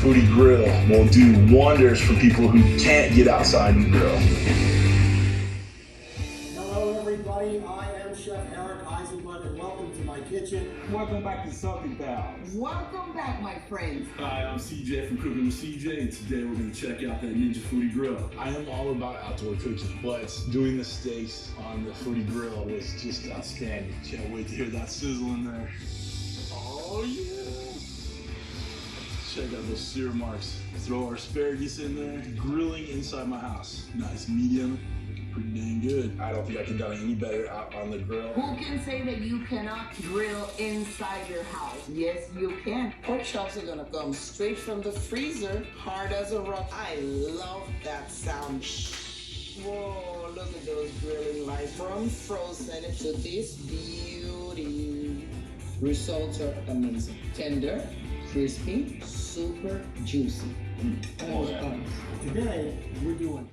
Foodi Grill will do wonders for people who can't get outside and grill. Hello everybody, I am Chef Eric Eisenblatt and welcome to my kitchen. Welcome back to Something Pals. Welcome back, my friends. Hi, I'm CJ from Cooking with CJ, and today we're going to check out that Ninja Foodi Grill. I am all about outdoor cooking, but doing the steaks on the Foodi Grill was just outstanding. Can't wait to hear that sizzle in there. Oh yeah! Check out those sear marks. Throw our asparagus in there. Grilling inside my house. Nice medium. Pretty dang good. I don't think I could have done any better out on the grill. Who can say that you cannot grill inside your house? Yes, you can. Pork chops are gonna come straight from the freezer, hard as a rock. I love that sound. Whoa, look at those grilling lights. From frozen to this beauty. Results are amazing. Tender, crispy, super juicy. Today we're doing